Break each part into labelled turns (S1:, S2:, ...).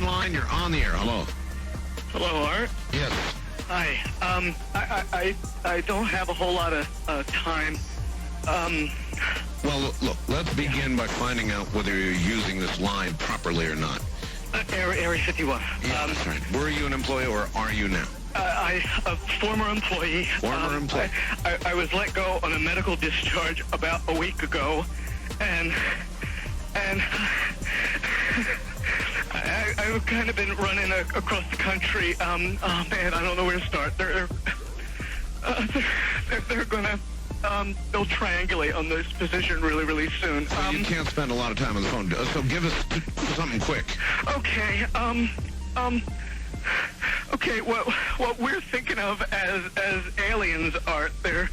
S1: line. You're on the air. Hello.
S2: Hello, Art.
S1: Yes.
S2: Hi. I don't have a whole lot of time.
S1: Well, look, let's begin by finding out whether you're using this line properly or not.
S2: Area 51.
S1: Yeah, that's right. Were you an employee or are you now?
S2: A former employee.
S1: Former employee.
S2: I was let go on a medical discharge about a week ago, and I've kind of been running across the country. Oh man, I don't know where to start. They're gonna they'll triangulate on this position really soon.
S1: So you can't spend a lot of time on the phone. So give us something quick.
S2: Okay. Okay. What we're thinking of as aliens are they're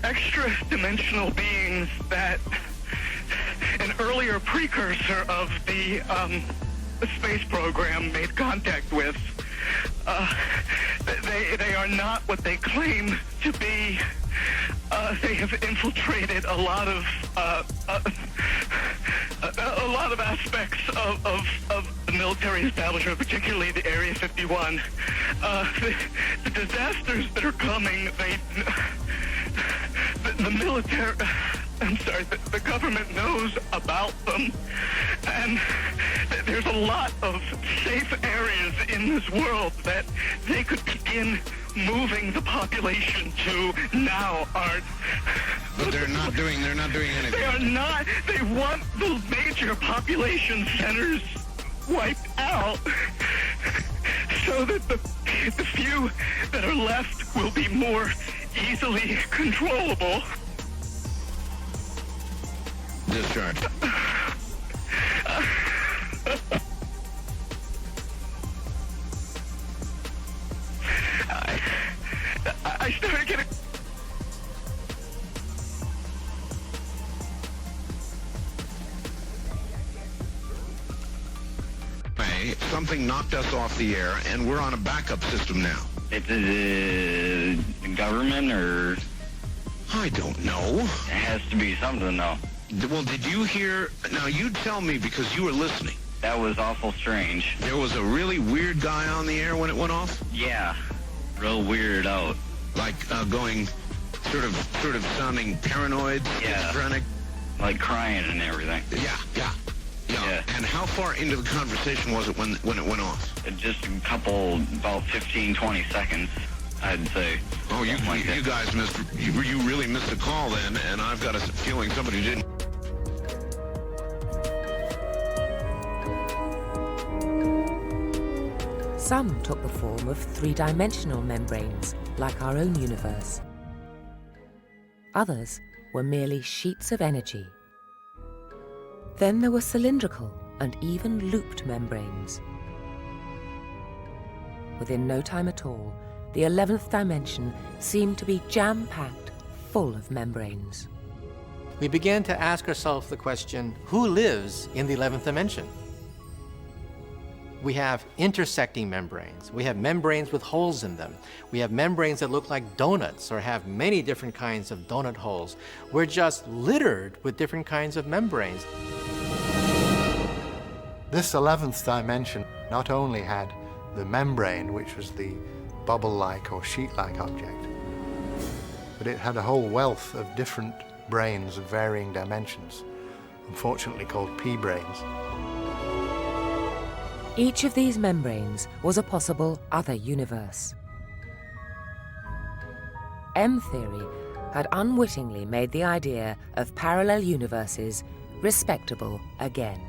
S2: extra-dimensional beings that an earlier precursor of the space program made contact with. They are not what they claim to be. They have infiltrated a lot of aspects of the military establishment, particularly the Area 51. The disasters that are coming, the military. I'm sorry, the government knows about them, and there's a lot of safe areas in this world that they could begin moving the population to now, Art.
S1: But they're not doing anything.
S2: They are not. They want the major population centers wiped out so that the few that are left will be more easily controllable.
S1: Discharge.
S2: I started getting...
S1: Hey, something knocked us off the air, and we're on a backup system now.
S3: It's the government, or...
S1: I don't know.
S3: It has to be something, though.
S1: Well, did you hear... Now, you tell me because you were listening.
S3: That was awful strange.
S1: There was a really weird guy on the air when it went off?
S3: Yeah. Real weird out.
S1: Like, going... Sort of sounding paranoid, schizophrenic?
S3: Like crying and everything.
S1: Yeah. And how far into the conversation was it when it went off?
S3: Just a couple, about 15, 20 seconds, I'd say.
S1: Oh, you guys missed... You really missed a call then, and I've got a feeling somebody didn't...
S4: Some took the form of three-dimensional membranes, like our own universe. Others were merely sheets of energy. Then there were cylindrical and even looped membranes. Within no time at all, the 11th dimension seemed to be jam-packed full of membranes.
S5: We began to ask ourselves the question, who lives in the 11th dimension? We have intersecting membranes. We have membranes with holes in them. We have membranes that look like donuts or have many different kinds of donut holes. We're just littered with different kinds of membranes.
S6: This 11th dimension not only had the membrane, which was the bubble-like or sheet-like object, but it had a whole wealth of different branes of varying dimensions, unfortunately called P-branes.
S4: Each of these membranes was a possible other universe. M-theory had unwittingly made the idea of parallel universes respectable again.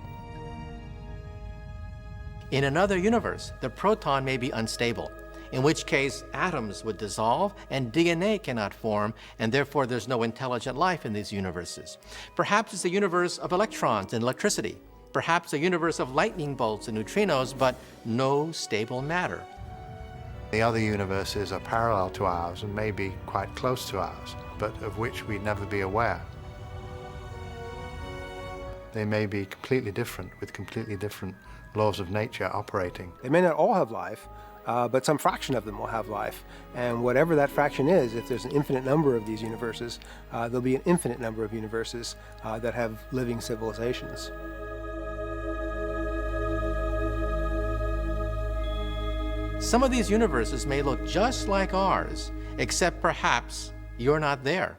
S5: In another universe, the proton may be unstable, in which case atoms would dissolve and DNA cannot form, and therefore there's no intelligent life in these universes. Perhaps it's a universe of electrons and electricity. Perhaps a universe of lightning bolts and neutrinos, but no stable matter.
S6: The other universes are parallel to ours and may be quite close to ours, but of which we'd never be aware. They may be completely different, with completely different laws of nature operating.
S7: They may not all have life, but some fraction of them will have life. And whatever that fraction is, if there's an infinite number of these universes, there'll be an infinite number of universes that have living civilizations.
S5: Some of these universes may look just like ours, except perhaps you're not there.